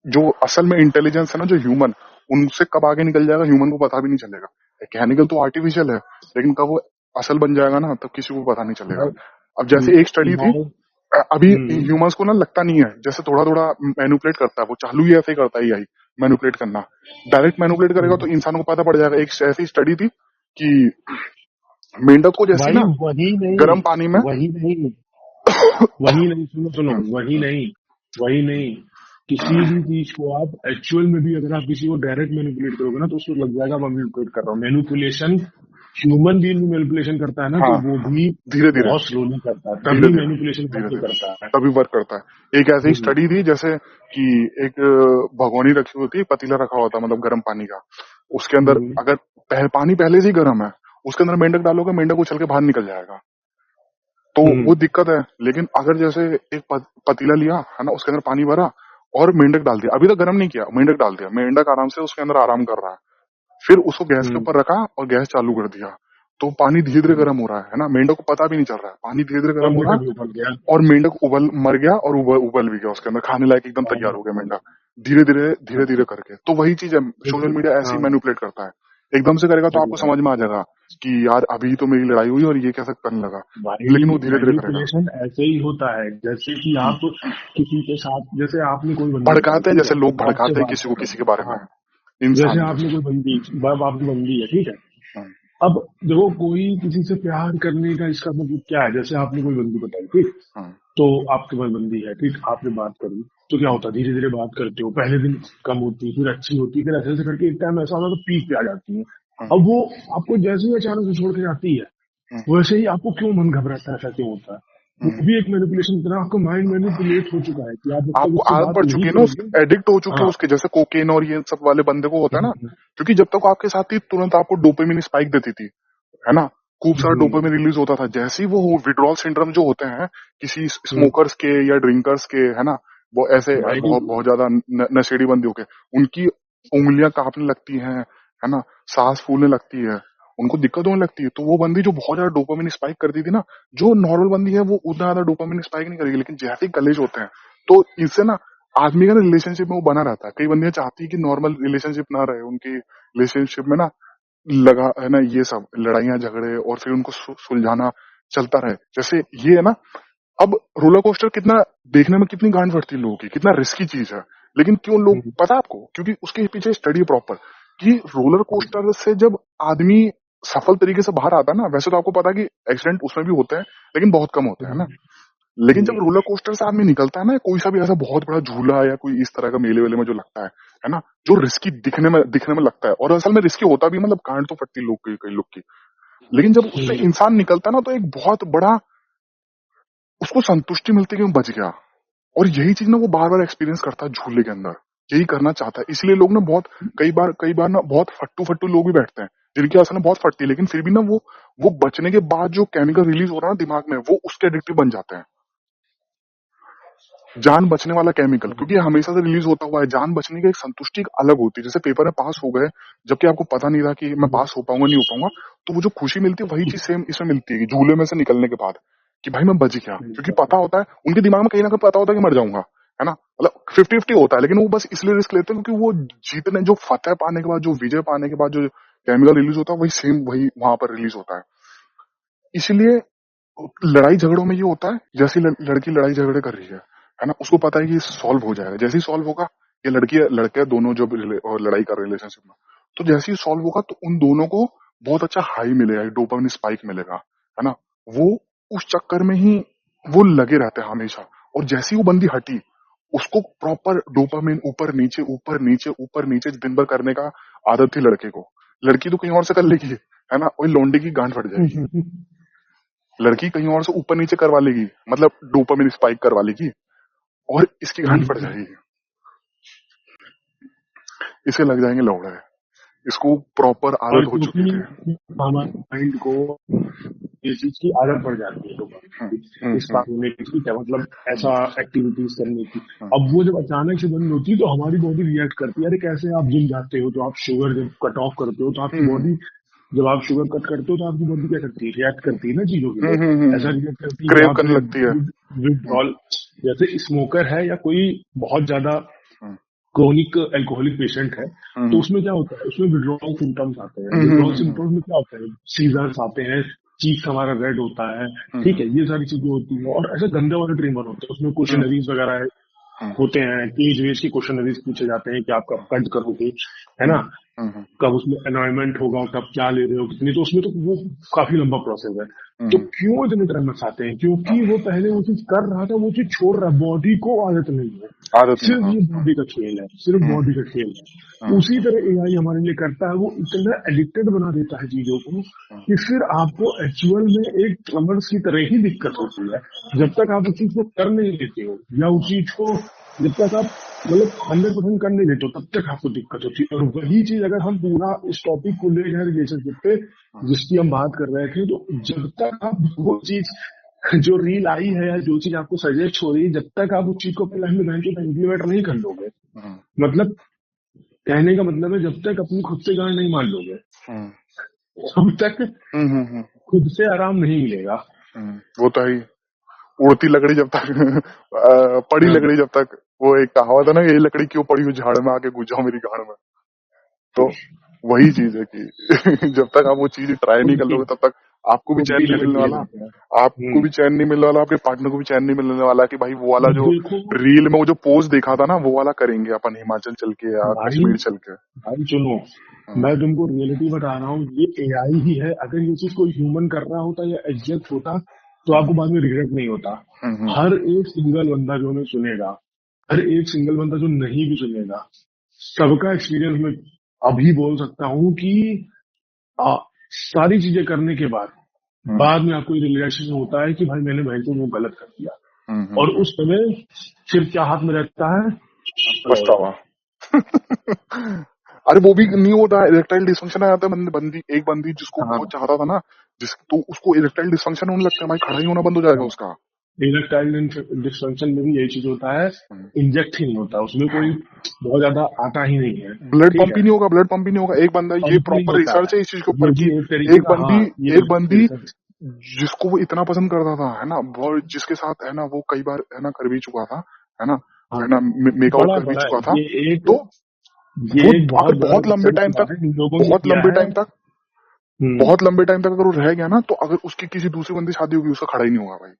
B: जो असल में इंटेलिजेंस है ना, जो ह्यूमन, उनसे कब आगे निकल जाएगा ह्यूमन को पता भी नहीं चलेगा। मैकेनिकल तो आर्टिफिशियल है, लेकिन कब वो असल बन जाएगा ना, तब किसी को पता नहीं चलेगा।
A: भाई,
B: अब जैसे एक स्टडी थी,
A: मैं
B: अभी ह्यूमंस को ना लगता नहीं है, जैसे थोड़ा थोड़ा मैनिपुलेट करता है, वो चालू ही ऐसे ही करता है, आई मैनिपुलेट करना। डायरेक्ट मैनिपुलेट करेगा तो इंसानों को पता पड़ जाएगा। एक ऐसी स्टडी थी कि मेंढक को जैसी
A: भाई
B: ना
A: वही नहीं,
B: गर्म पानी में,
A: वही नहीं, वही नहीं, सुनो सुनो,
B: हम्म,
A: वही नहीं, वही नहीं। किसी भी चीज को आप एक्चुअल में भी अगर आप किसी को डायरेक्ट मैनिपुलेट करोगे ना, तो उसको लग जाएगा मैं मैनिपुलेट कर रहा हूँ। मैनिपुलेशन, ह्यूमन बीइंग भी मैनिपुलेशन करता है ना,
B: हाँ,
A: तो वो भी
B: धीरे धीरे
A: बहुत स्लोली करता है,
B: धीरे
A: तभी
B: धीरे
A: मैनिपुलेशन
B: धीरे
A: वर्क
B: धीरे
A: करता है।
B: तभी वर्क करता है। एक ऐसी
A: हम्म
B: स्टडी थी, जैसे कि एक भगोनी रखी होती है, पतीला रखा होता है, मतलब गर्म पानी का, उसके अंदर
A: हम्म
B: अगर पानी पहले से ही गर्म है, उसके अंदर मेंढक डालोगे, मेंढक उछल के बाहर निकल जाएगा, तो
A: हम्म
B: वो दिक्कत है। लेकिन अगर जैसे एक पतीला लिया है ना, उसके अंदर पानी भरा और मेंढक डाल दिया, अभी तक गर्म नहीं किया, मेंढक डाल दिया, मेंढक आराम से उसके अंदर आराम कर रहा है, फिर उसको गैस के
A: हम्म,
B: ऊपर रखा और गैस चालू कर दिया, तो पानी धीरे धीरे गर्म हो रहा है ना, मेंढक को पता भी नहीं चल रहा है, पानी धीरे धीरे
A: तब
B: गर्म हो रहा
A: मेंढक
B: है,
A: उबल गया।
B: और मेंढक मर गया, और उबल भी गया उसके अंदर, खाने लायक एकदम तैयार हो गया मेंढक, धीरे धीरे करके। तो वही चीज है, सोशल
A: लेकिन
B: मीडिया ऐसे ही
A: हाँ,
B: मैनिपुलेट करता है। एकदम से करेगा तो
A: सही
B: आपको
A: बात
B: समझ में आ जाएगा कि यार अभी तो मेरी लड़ाई हुई और ये कैसे करने लगा,
A: भाई,
B: लेकिन वो धीरे धीरे करेगा।
A: मैनिपुलेशन ऐसे ही होता है, जैसे कि
B: हम्म,
A: आप किसी के साथ, जैसे आपने कोई बंदी बताई,
B: भड़काते हैं,
A: ठीक है,
B: जैसे लोग
A: वो आपसे
B: भड़काते हैं
A: बात
B: किसी को
A: कर रही
B: किसी के बारे
A: है,
B: में,
A: हाँ, जैसे
B: इंसान को।
A: आपने कोई बंदी, बाप आपकी बंदी है, ठीक है।
B: हम्म,
A: अब देखो, कोई किसी से प्यार करने का इसका मतलब क्या है, जैसे आपने कोई बंदी बताई, ठीक,
B: हम्म,
A: तो आपके पास बंदी है, ठीक, आपने बात करी, तो क्या होता है, धीरे धीरे बात करते हो, पहले दिन कम होती, फिर अच्छी होती, फिर ऐसे ऐसे करके एक टाइम ऐसा होता है तो पीक पे आ जाती है।
B: हम्म,
A: अब वो आपको जैसे ही अचानक से छोड़ के जाती है,
B: हम्म,
A: वैसे ही आपको क्यों मन घबराता है, ऐसा क्यों होता है? वो
B: हम्म।
A: भी एक मैनिपुलेशन की तरह आपका माइंड मैनिपुलेट हो चुका है कि आप जब तक
B: आपको
A: उससे
B: आदत
A: बात
B: पड़ चुकी
A: नहीं
B: है ना,
A: करोगे।
B: एडिक्ट हो चुके हैं
A: हाँ।
B: उसके, जैसे कोकेन और ये सब वाले बंदे को होता है ना,
A: हम्म,
B: क्योंकि जब तक वो आपके साथ थी तुरंत आपको डोपामिन स्पाइक देती थी, है ना, खूब सारा
A: हम्म,
B: डोपामिन रिलीज होता था। जैसे ही वो विड्रॉल सिंड्रोम जो होते हैं किसी
A: हम्म,
B: स्मोकर्स के या ड्रिंकर्स के, है ना, वो ऐसे
A: भाई।
B: बहुत बहुत ज्यादा नशेड़ी बंदियों के, उनकी उंगलियां कांपने लगती हैं, है ना, सांस फूलने लगती है, उनको दिक्कत होने लगती है। तो वो बंदी जो बहुत ज्यादा डोपामिन स्पाइक करती थी ना, जो नॉर्मल बंदी है वो उतना ज्यादा डोपामिन स्पाइक नहीं करेगी, लेकिन जैसे ही कलेश होते हैं तो इससे ना आदमी का ना रिलेशनशिप में वो बना रहता है। कई बंदियां चाहती है कि नॉर्मल रिलेशनशिप ना रहे उनकी, रिलेशनशिप में ना लगा है ना ये सब लड़ाइयां झगड़े और फिर उनको सुलझाना चलता रहे। जैसे ये है ना, अब रोलर कोस्टर कितना देखने में कितनी गांड पड़ती है लोगों की, कितना रिस्की चीज है, लेकिन क्यों लोग,
A: हम्म,
B: पता है आपको, क्योंकि उसके पीछे स्टडी प्रॉपर कि रोलर कोस्टर से जब आदमी सफल तरीके से बाहर आता है ना, वैसे तो आपको पता है कि एक्सीडेंट उसमें भी होते हैं लेकिन बहुत कम होते हैं ना,
A: हम्म,
B: लेकिन जब रोलर कोस्टर से आदमी निकलता है ना, कोई सा भी ऐसा बहुत बड़ा झूला या कोई इस तरह का मेले वेले में जो लगता है ना, जो रिस्की दिखने में लगता है और असल में रिस्की होता भी, मतलब गांड तो फटती लोग की, कई लोग की, लेकिन जब उससे
A: हम्म,
B: इंसान निकलता है ना तो एक बहुत बड़ा उसको संतुष्टि मिलती है कि मैं बच गया। और यही चीज ना वो बार बार एक्सपीरियंस करता है झूले के अंदर, यही करना चाहता है। इसलिए लोग ना बहुत, कई बार ना बहुत फट्टू फट्टू लोग भी बैठते हैं जिनकी असल में बहुत फटती है, लेकिन फिर भी ना वो बचने के बाद जो केमिकल रिलीज हो रहा है ना दिमाग में, वो उसके एडिक्टिव बन जाते हैं। जान बचने वाला केमिकल, क्योंकि ये हमेशा से रिलीज होता हुआ है, जान बचने की एक संतुष्टि एक अलग होती है। जैसे पेपर में पास हो गए, जबकि आपको पता नहीं था कि मैं पास हो पाऊंगा नहीं हो पाऊंगा, तो वो जो खुशी मिलती है वही चीज सेम इसमें मिलती है कि झूले में से निकलने के बाद, कि भाई मैं बच गया। क्योंकि पता होता है उनके दिमाग में, कहीं ना कहीं पता होता है कि मर जाऊंगा, है ना, मतलब 50-50 होता है, लेकिन वो बस इसलिए रिस्क लेते हैं क्योंकि वो जीतने, जो फतेह पाने के बाद, जो विजय पाने के बाद जो केमिकल रिलीज होता है वही सेम वही वहां पर रिलीज होता है। इसलिए लड़ाई झगड़ों में ये होता है, जैसी लड़की लड़ाई झगड़े कर रही है ना, उसको पता है कि सॉल्व हो जाएगा, जैसे ही सॉल्व होगा, ये लड़की लड़के दोनों जो और लड़ाई कर रहे रिलेशनशिप में, तो जैसे ही सॉल्व होगा तो उन दोनों को बहुत अच्छा हाई मिलेगा, डोपामिन स्पाइक मिलेगा, है ना, वो उस चक्कर में ही वो लगे रहते हैं हमेशा। और जैसी वो बंदी हटी, उसको प्रॉपर डोपामिन ऊपर नीचे ऊपर नीचे ऊपर नीचे दिन भर करने का आदत थी लड़के को। लड़की तो कहीं और से कर लेगी, है ना, वही लौंडे की गांड फट जाएगी।
A: हम्म,
B: लड़की कहीं और से ऊपर नीचे करवा लेगी, मतलब डोपामिन स्पाइक करवा लेगी, और इसकी गांड पड़
A: हम्म।
B: जाएगी, इसे लग जाएंगे लौड़े। इसको प्रॉपर
A: और
B: आदत हो चुकी
A: क्योंकि
B: थी।
A: हमारे माइंड को ये चीज की आदत पड़ जाती है लोगों
B: हम्म,
A: की,
B: हम्म,
A: इस
B: हम्म,
A: बात होने की, क्या मतलब
B: हम्म,
A: ऐसा एक्टिविटीज करने की।
B: हम्म,
A: अब वो जब अचानक से बंद होती है तो हमारी बॉडी रिएक्ट करती है। अरे कैसे आप जिम जाते हो तो आप शुगर जब कट ऑफ करते हो तो आपकी
B: हम्म,
A: बॉडी, जब आप शुगर कट करते हो तो आपकी बॉडी क्या करती है, रिएक्ट करती है ना चीजों के
B: हम्म,
A: लिए। ऐसा
B: हम्म,
A: रिएक्ट करती है कि
B: क्रेव
A: आप
B: करने
A: फिर
B: लगती है। हम्म,
A: विड्रॉल, जैसे स्मोकर है या कोई बहुत ज्यादा
B: हम्म,
A: क्रोनिक अल्कोहलिक पेशेंट है, तो
B: हम्म,
A: उसमें क्या होता है, उसमें विड्रॉल सिम्टम्स आते हैं।
B: हम्म,
A: विड्रॉल
B: हम्म,
A: सिम्टम्स में क्या होता है, सीजर्स आते हैं, चीक हमारा रेड होता है, ठीक
B: हम्म,
A: है, ये सारी चीजें होती है। और ऐसे गंदे वाले ट्रीमर होते हैं, उसमें
B: हम्म,
A: क्वेश्चनरीज वगैरह
B: हम्म,
A: होते हैं, तेज वेज की क्वेश्चनरीज पूछे जाते हैं कि आप कब कट करोगे, है
B: हम्म,
A: ना,
B: हम्म,
A: कब उसमें एनवायरमेंट होगा, कब क्या ले रहे हो कितनी, तो उसमें तो वो काफी लंबा प्रोसेस है। तो
B: हम्म,
A: क्यों इतने ड्रामेस आते हैं, क्योंकि वो पहले वो चीज कर रहा था, वो चीज छोड़ रहा है, बॉडी को आदत नहीं है।
B: आदत नहीं,
A: सिर्फ
B: हाँ,
A: ये बॉडी का खेल है, सिर्फ
B: हम्म,
A: बॉडी का खेल है।
B: हम्म,
A: उसी तरह एआई हमारे लिए करता है, वो इतना एडिक्टेड बना देता है चीजों को
B: हम्म,
A: कि फिर आपको एक्चुअल में एक ट्रमर्स की तरह ही दिक्कत होती है। जब तक आप उस चीज को कर नहीं लेते हो, या उस चीज को जब तक आप मतलब 100% कर नहीं लेते हो, तब तक आपको दिक्कत होती है। और वही चीज अगर हम पूरा इस टॉपिक को ले जाए रिलेशनशिप पे, जिसकी हम बात कर रहे थे, तो जब तक आप वो चीज जो रील आई है या जो चीज आपको सजेस्ट हो रही है, जब तक आप उस चीज को अपने लाइफ में इम्प्लीमेंट नहीं कर लोगे,
B: हम्म,
A: मतलब कहने का मतलब है, जब तक अपनी खुद से गांड नहीं मान लोगे,
B: हम्म,
A: तब तक
B: हम्म,
A: खुद से आराम नहीं मिलेगा।
B: वो तो है ही। उड़ती लकड़ी जब तक पड़ी
A: हाँ।
B: लकड़ी जब तक, वो एक कहावत है ना, ये लकड़ी क्यों पड़ी हो झाड़ में, आके घुस जाओ मेरी गाड़ में। तो वही चीज है कि जब तक आप वो चीज ट्राई नहीं
A: खुद
B: कर
A: की
B: लोगे तब तक आपको भी
A: खुद
B: चैन
A: की
B: नहीं
A: लिमिट
B: मिलने
A: ये
B: वाला,
A: करते हैं।
B: आपको भी चैन नहीं मिलने वाला, आपके पार्टनर को भी चैन नहीं मिलने वाला कि भाई वो वाला जो
A: देखो
B: रील में वो जो पोज देखा था ना, वो वाला करेंगे अपन हिमाचल चल के या
A: भाई,
B: कश्मीर चल के।
A: भाई सुनो,
B: हम्म,
A: मैं तुमको रियलिटी बता रहा हूँ, ये एआई ही है। अगर ये चीज कोई ह्यूमन कर रहा होता या एग्जैक्ट होता, तो
B: हम्म,
A: आपको बाद में रिग्रेट नहीं होता।
B: हम्म,
A: हर एक सिंगल बंदा जो हमें सुनेगा, हर एक सिंगल बंदा जो नहीं भी सुनेगा, सबका एक्सपीरियंस मैं अभी बोल सकता हूँ कि आ, सारी चीजें करने के बाद बाद में आपको रियलाइजेशन होता है कि भाई मैंने बहन को वो गलत कर दिया,
B: हम्म।
A: और उस समय फिर क्या हाथ में रहता है?
B: पछतावा। अरे वो भी नहीं होता, इरेक्टाइल डिसफंक्शन आ जाता है बंदी, एक बंदी जिसको
A: हाँ
B: बहुत चाहता था ना, तो उसको इरेक्टाइल डिसफंक्शन होने लगता है भाई, खड़ा ही होना बंद हो जाएगा
A: हाँ,
B: उसका।
A: इरेक्टाइल डिस्फंक्शन में भी यही चीज होता है,
B: हम्म।
A: इंजेक्ट ही नहीं होता, उसमें कोई बहुत ज्यादा आता ही नहीं है।
B: ब्लड
A: ठीक
B: पंप ही
A: है,
B: नहीं होगा, ब्लड पंप ही नहीं होगा। एक बंदा, ये
A: पंप नहीं
B: प्रॉपर
A: होता
B: रिसर्च
A: है,
B: है इस चीज के ऊपर
A: ये
B: कि
A: भी एक तरीके
B: एक
A: का, हाँ
B: बंदी
A: ये
B: एक बंदी
A: रिसर्च।
B: जिसको वो इतना पसंद करता था, है ना, वो जिसके साथ है ना वो कई बार है ना कर भी चुका था,
A: हाँ,
B: है ना, मेक आउट
A: बड़ा
B: कर भी
A: बड़ा
B: चुका था।
A: एक
B: तो
A: ये
B: वो
A: एक बहुत
B: अगर
A: बड़ा
B: बहुत लंबे
A: रिसर्च
B: टाइम
A: हुआ
B: तक,
A: है, इन लोगों ने
B: बहुत
A: किया
B: लंबे
A: है।
B: टाइम तक
A: हम्म,
B: बहुत लंबे टाइम तक अगर वो रह गया ना, तो अगर उसकी किसी दूसरी बंदी शादी होगी, उसका खड़ा ही नहीं होगा भाई।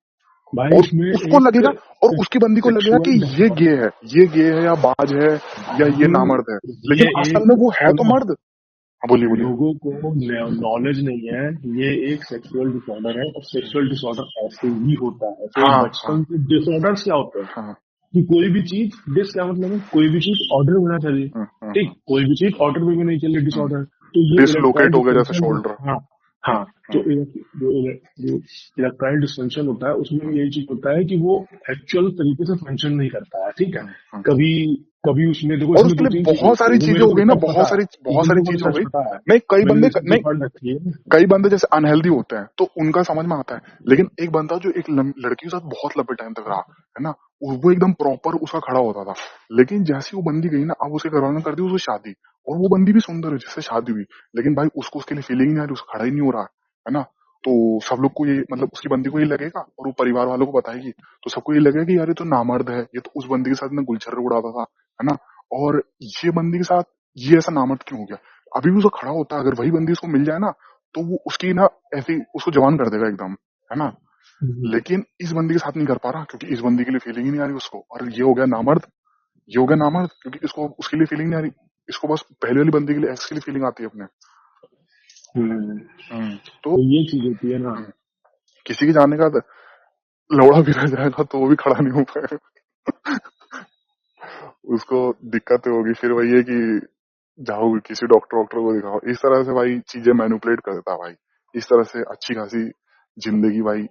A: भाई
B: और
A: इसमें
B: उसको
A: एक
B: लगेगा, और उसकी बंदी को लगेगा कि
A: सेक्सुअल
B: ये गे है, ये गे है या बाज है या ये
A: भाई,
B: नामर्द है,
A: ये
B: लेकिन असल में
A: एक
B: वो है तो
A: सुनो,
B: मर्द। हाँ बोलिए बोलिए।
A: लोगों को नॉलेज नहीं है, ये एक सेक्सुअल डिसऑर्डर है, और सेक्सुअल डिसऑर्डर ऐसे ही होता है। तो
B: हाँ हाँ
A: बचपन से डिसऑर्डर्स क्या होते हैं
B: हाँ।
A: कि कोई भी चीज, डिस क्या मतलब है, कोई भी चीज ऑर्डर में होना चाहिए। ठीक,
B: हाँ।
A: कोई भी चीज ऑर्डर में भी नहीं चाहिए, डिसऑर्डर। तो ये इलेक्ट्रॉन
B: डिसलोकेट हो गया जैसे
A: डिस्फंक्शन जो,
B: शोल्डर।
A: हाँ हाँ, तो जो इलेक्ट्रॉन डिस्फंक्शन होता है उसमें भी यही चीज होता है कि वो एक्चुअल तरीके से फंक्शन नहीं करता है। ठीक है, कभी कभी उसमें देखो,
B: और
A: इसमें
B: उसके
A: दो
B: लिए
A: तीन चीजें
B: बहुत
A: होती है,
B: सारी
A: वो
B: चीजें
A: मेरे
B: हो
A: को
B: गई ना,
A: रिसर्च पता है,
B: बहुत
A: ये
B: सारी
A: मेरे को
B: चीजें हो
A: रिसर्च
B: गई।
A: पता है,
B: नहीं,
A: मैंने रिसर्च भी पढ़ रखी है।
B: कई बंदे जैसे अनहेल्दी होते हैं तो उनका समझ में आता है, लेकिन एक बंदा जो एक लड़की के साथ बहुत लंबे टाइम तक रहा, है ना, वो एकदम प्रॉपर उसका खड़ा होता था, लेकिन जैसी वो बंदी गई ना, अब उसके घर वालों ने कर दी उसको शादी, और वो बंदी भी सुंदर है जिससे शादी हुई, लेकिन भाई उसको उसके लिए फीलिंग नहीं आ रही, उसका खड़ा ही नहीं हो रहा है ना। तो सब लोग को ये, मतलब उसकी बंदी को ये लगेगा, और वो परिवार वालों को बताएगी, तो सबको ये लगेगा कि यार ये तो नामर्द है, ये तो उस बंदी के साथ ना गुलछर्रे उड़ाता था, है ना, और ये बंदी के साथ ये ऐसा नामर्द क्यों हो गया। अभी भी उसको खड़ा होता है, अगर वही बंदी उसको मिल जाए ना, तो वो उसकी ना ऐसी उसको जवान कर देगा एकदम, है ना।
A: हम्म,
B: लेकिन इस बंदी के साथ नहीं कर पा रहा, क्योंकि इस बंदी के लिए फीलिंग ही नहीं आ रही उसको, और ये हो गया नामर्द, ये हो गया नामर्द, क्योंकि इसको उसके लिए फीलिंग नहीं आ रही, इसको बस पहले वाली बंदी के लिए, एक्स के लिए फीलिंग आती है अपने।
A: हम्म।
B: तो
A: तो ये चीज होती है ना।
B: हम्म, किसी के जाने का लौड़ा भी रह जाएगा तो वो भी खड़ा नहीं हो पाएगा। उसको दिक्कत होगी, फिर वही है कि जाओ किसी डॉक्टर वॉक्टर को दिखाओ, इस तरह से भाई चीजें मैनिपुलेट कर देता है भाई, इस तरह से अच्छी खासी जिंदगी भाई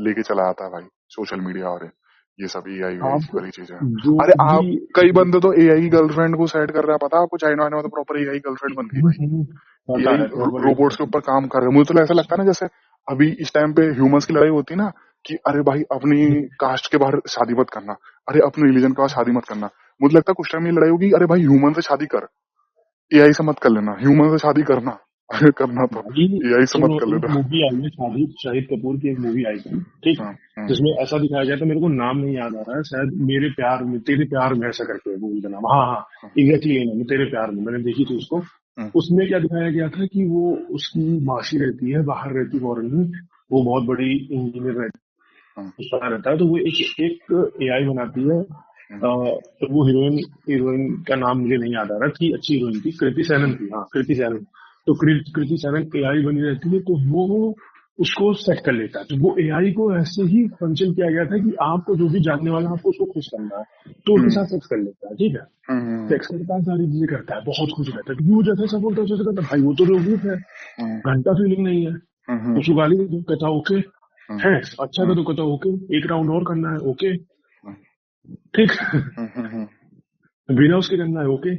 B: लेके चला आता है भाई, सोशल मीडिया और ये सब एआई
A: आप
B: वाली चीजें।
A: जो
B: अरे
A: भी,
B: आप, कई बंदे तो एआई की गर्लफ्रेंड को सेट कर रहा है, पता है आपको, चाइना वाइना में तो प्रॉपर एआई गर्लफ्रेंड बन गई भाई,
A: पता
B: एआई
A: है प्रॉपर
B: रोबोट्स के ऊपर काम कर रहे हैं। मुझे तो ऐसा लगता है ना, जैसे अभी इस टाइम पे ह्यूमंस की लड़ाई होती है ना, कि अरे भाई अपनी कास्ट के बाहर शादी मत करना, अरे अपने रिलीजन के बाहर शादी मत करना, मुझे लगता है कुछ टाइम ये लड़ाई होगी, अरे भाई ह्यूमन से शादी कर, एआई से मत कर लेना, ह्यूमन से शादी करना, अगर करना तो
A: भाई।
B: एआई से मत
A: सुनो,
B: कर
A: एक
B: लेना।
A: मूवी आई है, शाहिद शाहिद कपूर की एक मूवी आई थी, ठीक,
B: हाँ,
A: जिसमें ऐसा दिखाया गया था, मेरे को नाम नहीं याद आ रहा है, शायद मेरे प्यार में, तेरे प्यार में, ऐसा करके मूवी का नाम, हाँ हाँ, एग्जैक्टली ये नाम, मेरे प्यार में, मैंने देखी थी उसको। उसमें क्या दिखाया गया था कि वो, उसकी मासी रहती है बाहर, रहती फॉरेन में, वो बहुत बड़ी इंजीनियर रहती है, पता रहता है, तो वो एक एक एआई बनाती है। तो वो हीरोइन हीरोइन का नाम मुझे नहीं याद आ रहा, थी अच्छी हीरोइन थी, कृति सैनन थी, हाँ कृति सैनन। तो कृति सैनन एआई बनी रहती है, तो वो उसको सेट कर लेता है। तो वो एआई को ऐसे ही फंक्शन किया गया था कि आपको जो भी जानने वाला है, आपको उसको खुश करना है, तो उसके साथ सेक्स कर लेता है। ठीक है, सेक्स करता है, सारी चीजें करता है, बहुत खुश रहता है, क्योंकि वो जैसे सब बोलता है वैसे करता है। भाई वो तो रोबोट है, घंटा फीलिंग नहीं है। उसको गाली दे दो, कहता ओके है, अच्छा करो, कहता ओके, एक राउंड और करना है, ओके, ठीक, बिना उसके करना है, ओके,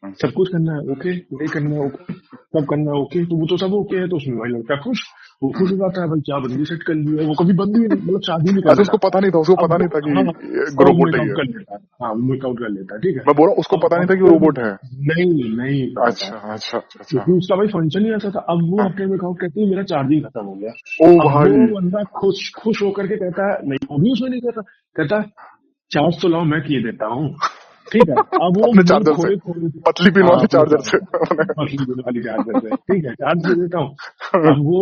A: सब कुछ करना है, ओके, नहीं करना है, ओके, सब करना है, ओके, तो वो तो सब ओके है, तो उसमें भाई लगता है खुश, वो खुश हो जाता है, भाई क्या बंदी सेट कर ली है, वो कभी बंदी नहीं, मतलब शादी नहीं
B: अच्छा,
A: करना
B: उसको
A: चाहता।
B: पता नहीं था, उसको
A: अब
B: पता
A: वो,
B: नहीं था कि
A: हाँ,
B: ये
A: और
B: रोबोट ही
A: मेकआउट
B: है।
A: कर लेता है, हाँ वो मेकआउट कर लेता है, ठीक है।
B: मैं बोल रहा हूँ उसको पता नहीं था कि वो
A: आफ्टर,
B: रोबोट है।
A: नहीं नहीं पता था,
B: अच्छा अच्छा अच्छा अच्छा।
A: क्योंकि उसका भाई फंक्शन ही ऐसा था। अब वो
B: हाँ।
A: आफ्टर मेकआउट कहती है मेरा चार्जिंग खत्म हो गया।
B: ओ
A: अब वो
B: भाई।
A: बंदा खुश खुश होकर के कहता है, नहीं वो भी उसमें नहीं कहता, कहता है चार्ज तो लाओ मैं किए देता हूँ। ठीक है, अब वो
B: अपने
A: मुंह
B: चार्जर से,
A: खोले खोले,
B: पतली पिन
A: हाँ
B: वाले
A: अपने
B: चार्जर से।
A: मछली देने वाली चार्जर से, ठीक है, चार्ज दे देता हूँ। अब वो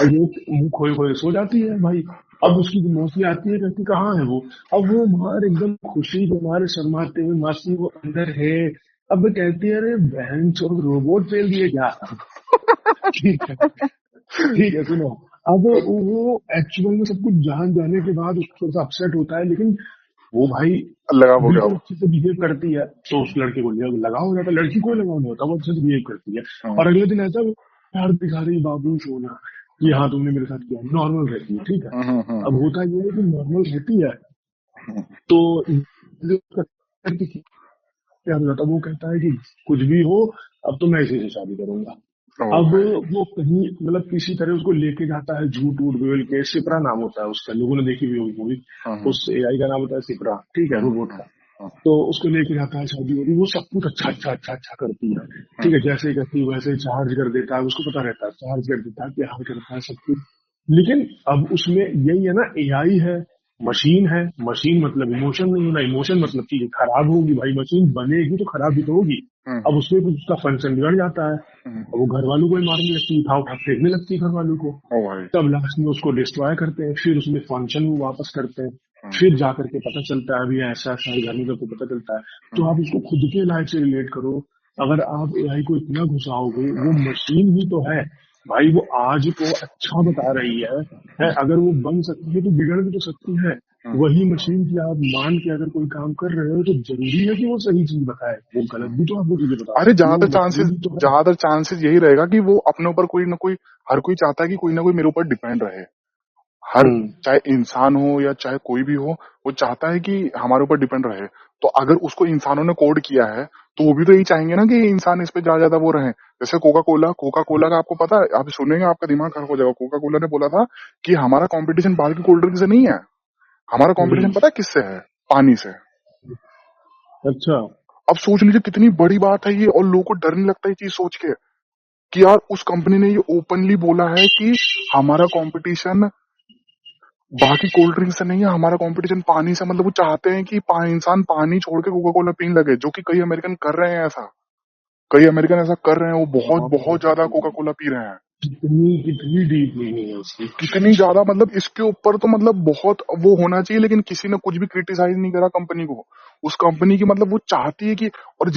A: मुंह खोए खोए सो जाती है भाई। अब उसकी जो मौसी आती है, कहती कहाँ है वो। अब वो बाहर एकदम खुशी के मारे शर्माते हुए, मासी वो अंदर है। अब वो कहती है अरे बहन चो, रोबोट फेल दिए क्या। ठीक है, ठीक है, सुनो। अब वो एक्चुअल में सब कुछ जान जाने के बाद उसको थोड़ा सा अपसेट होता है, लेकिन वो भाई
B: लगा हो गया
A: बिल्कुल
B: वो।
A: अच्छे से बिहेव करती है, तो उस लड़के को लगाव हो जाता है, लड़की कोई लगाव नहीं होता, वो अच्छे से बिहेव करती है।
B: हाँ।
A: और अगले दिन ऐसा प्यार दिखा रही, बाबू सोना, कि हाँ तुमने मेरे साथ किया, नॉर्मल रहती है, ठीक है। अब होता ये है कि नॉर्मल रहती है तो क्या हो जाता है, वो कहता है कि कुछ भी हो, अब तो मैं इसी से शादी करूंगा।
B: ओ
A: अब
B: भाई।
A: वो कहीं मतलब किसी तरह उसको लेके जाता है, झूठ वूठ बोल के, सिपरा नाम होता है उसका, लोगों ने देखी भी होगी मूवी।
B: हम्म
A: उस एआई का नाम होता है सिपरा, ठीक है, रोबोट
B: हम्म
A: का। तो उसको लेके जाता है शादी वादी, वो सब कुछ अच्छा अच्छा अच्छा अच्छा करती है, ठीक है,
B: हम्म
A: जैसे ही करती है वैसे ही चार्ज कर देता है, उसको पता रहता है, चार्ज कर देता है, प्यार करता है, सब कुछ। लेकिन अब उसमें यही है ना, एआई है, मशीन है, मशीन मतलब इमोशन नहीं होना, इमोशन मतलब चीज खराब होगी भाई, मशीन बनेगी तो खराब भी तो होगी। अब
B: हम्म
A: उसमें कुछ उसका फंक्शन बिगड़ जाता है,
B: हम्म,
A: अब वो घर वालों को ही मारने लगती है, उठा उठा फेंकने लगती है घर वालों को।
B: ओ भाई।
A: तब लास्ट में उसको डिस्ट्रॉय करते हैं, फिर उसमें फंक्शन वो वापस करते हैं,
B: हम्म
A: फिर जाकर के पता चलता है अभी ऐसा ऐसा है, घर में सबको पता चलता है। तो आप उसको खुद के लाइफ से रिलेट करो, अगर आप एआई को इतना घुसाओगे, वो मशीन ही तो है भाई, वो आज को अच्छा बता रही है, अगर वो बन सकती है तो बिगड़ भी तो सकती है।
B: हम्म।
A: वही मशीन की आप मान के अगर कोई काम कर रहे हो तो जरूरी है कि वो सही चीज बताए, वो गलत भी तो आपको चीजें बता
B: अरे
A: सकती है, वो मशीन ही तो है।
B: ज्यादातर चांसेस यही रहेगा कि वो अपने ऊपर कोई ना कोई, हर कोई चाहता है कि कोई ना कोई मेरे ऊपर डिपेंड रहे। हर,
A: हम्म
B: चाहे इंसान हो या चाहे कोई भी हो, वो चाहता है कि हमारे ऊपर डिपेंड रहे। तो अगर उसको इंसानों ने कोड किया है, तो वो भी तो यही चाहेंगे ना कि इंसान इस पे ज्यादा ज्यादा वो रहे। जैसे कोका कोला का आपको पता है, आप सुनेंगे आपका दिमाग खराब हो जाएगा। कोका कोला ने बोला था कि हमारा कंपटीशन बाहर की कोल्ड ड्रिंक से नहीं है, हमारा कंपटीशन
A: हम्म,
B: पता है किससे है? पानी से।
A: अच्छा।
B: अब सोच लीजिए कितनी बड़ी बात है ये, और लोगों को डर नहीं लगता ये चीज सोच के कि यार उस कंपनी ने ये ओपनली बोला है कि हमारा कंपटीशन बाकी कोल्ड ड्रिंक से नहीं है, हमारा कंपटीशन पानी से। मतलब वो चाहते हैं कि इंसान पानी छोड़ के कोका कोला पीने लगे, जो कि कई अमेरिकन कर रहे हैं ऐसा। कई अमेरिकन ऐसा कर रहे हैं, वो बहुत
A: बाप रे,
B: बहुत ज्यादा कोका कोला पी रहे हैं।
A: कितनी कितनी डीप मीनिंग है उसकी।
B: कितनी ज्यादा, मतलब इसके ऊपर तो मतलब बहुत वो होना चाहिए, लेकिन किसी ने कुछ भी क्रिटिसाइज नहीं करा कंपनी को। उस कंपनी की मतलब वो चाहती है कि, और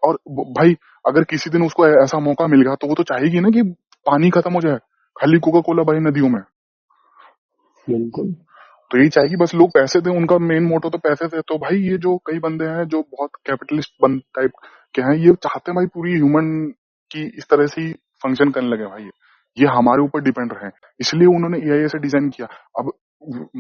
B: और भाई अगर किसी दिन उसको ऐसा मौका मिल गया तो वो तो चाहेगी ना कि पानी खत्म हो जाए, खाली कोका कोला बहे नदियों में।
A: बिल्कुल।
B: तो यही चाहिए कि बस लोग पैसे दें, उनका मेन मोटो तो पैसे थे। तो भाई ये जो कई बंदे हैं जो बहुत कैपिटलिस्ट बन टाइप के हैं, ये चाहते हैं भाई पूरी ह्यूमन की इस तरह से फंक्शन करने लगे भाई, ये हमारे ऊपर डिपेंड रहे। इसलिए उन्होंने एआई ऐसे डिजाइन किया। अब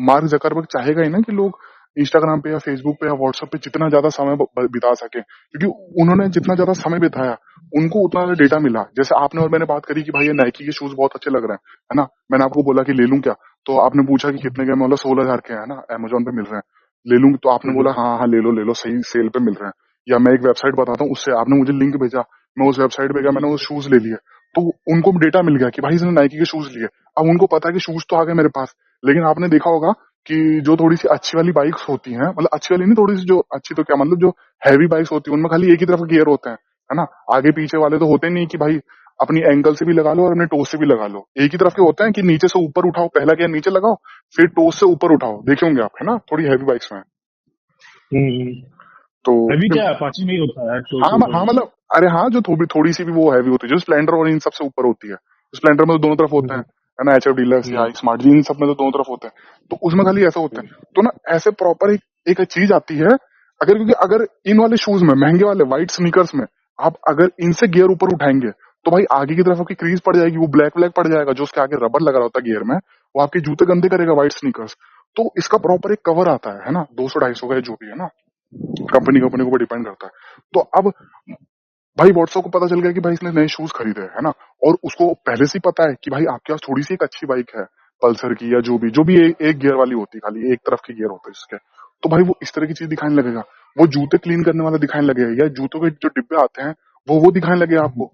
B: मार्क जकरबर्ग चाहेगा ही ना कि लोग इंस्टाग्राम पे या फेसबुक पे या व्हाट्सएप पे जितना ज्यादा समय बिता सके, क्योंकि उन्होंने जितना ज्यादा समय बिताया उनको उतना ज्यादा डेटा मिला। जैसे आपने और मैंने बात करी कि भाई ये नाइकी के शूज बहुत अच्छे लग रहे हैं, है ना, मैंने आपको बोला कि ले लूं क्या? तो आपने पूछा कि कितने के? मैं बोला 16,000 के, है ना, अमेजोन पे मिल रहे हैं, ले लूं? तो आपने बोला हाँ हाँ ले लो, सही सेल पे मिल रहे हैं। या मैं एक वेबसाइट बताता हूँ, उससे आपने मुझे लिंक भेजा, मैं उस वेबसाइट पे गया, मैंने वो शूज ले लिए। तो उनको डेटा मिल गया कि भाई इसने नाइकी के शूज लिए। अब उनको पता है कि शूज तो आ गए मेरे पास। लेकिन आपने देखा होगा कि जो थोड़ी सी अच्छी वाली बाइक्स होती हैं, मतलब अच्छी वाली नहीं, थोड़ी सी जो अच्छी, तो क्या मतलब जो हैवी बाइक्स होती है, उनमें खाली एक ही तरफ गियर होते हैं, है ना, आगे पीछे वाले तो होते नहीं कि भाई अपनी एंकल से भी लगा लो और अपने टोस से भी लगा लो। एक ही तरफ के होते हैं कि नीचे से ऊपर उठाओ, पहला गियर नीचे लगाओ, फिर टोस से ऊपर उठाओ, देखे होंगे आप, है ना, थोड़ी हैवी बाइक्स में।
A: हम्म।
B: तो
A: अभी क्या अपाची में ही होता है तो
B: हाँ
A: से ऊपर
B: हाँ
A: वाला।
B: मतलब, अरे हाँ, जो थोड़ी थोड़ी सी भी वो हैवी होती है, जो स्प्लेंडर और इन सबसे ऊपर होती है। स्प्लेंडर में तो दोनों तरफ होते हैं,
A: हम्म
B: है ना, एचएफ डीलक्स या
A: हम्म
B: स्मार्ट जी, इन सब में तो दोनों तरफ होते हैं। तो उसमें खाली ऐसा होता है। तो ना ऐसे प्रॉपर एक चीज आती है। अगर, क्योंकि अगर इन वाले शूज में, महंगे वाले व्हाइट स्नीकर्स में, आप अगर इनसे गियर ऊपर उठाएंगे तो भाई आगे की तरफ आपकी क्रीज पड़ जाएगी, वो ब्लैक ब्लैक पड़ जाएगा, जो उसके आगे रबर लगा होता है गियर में, वो आपके जूते गंदे करेगा, व्हाइट स्नीकर्स। तो इसका प्रॉपर एक कवर आता है ना, 200-250 का, जो भी है ना, कंपनी कंपनी के ऊपर डिपेंड करता है। तो अब भाई व्हाट्सएप को पता चल गया कि भाई इसने नए शूज खरीदे, है ना, और उसको पहले से ही पता है कि भाई आपके पास थोड़ी सी एक अच्छी बाइक है, पल्सर की, या जो भी एक गियर वाली होती है, खाली एक तरफ के गियर होते हैं इसके। तो भाई वो इस तरह की चीज दिखाने लगेगा, वो जूते क्लीन करने वाला दिखाने लगेगा, या जूतों के जो डिब्बे आते हैं वो दिखाने लगेगा
A: हम्म।
B: आपको।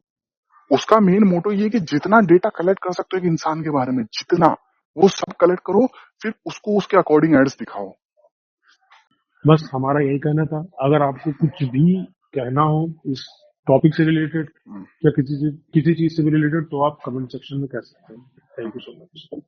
B: उसका मेन मोटो ये है कि जितना डेटा कलेक्ट कर सकते हो एक इंसान के बारे में, जितना, वो सब कलेक्ट करो, फिर उसको उसके अकॉर्डिंग एड्स दिखाओ।
A: बस हमारा यही कहना था, अगर आपको कुछ भी कहना हो इस टॉपिक से रिलेटेड या किसी चीज से भी रिलेटेड, तो आप कमेंट सेक्शन में कह सकते हैं। Thank you so much.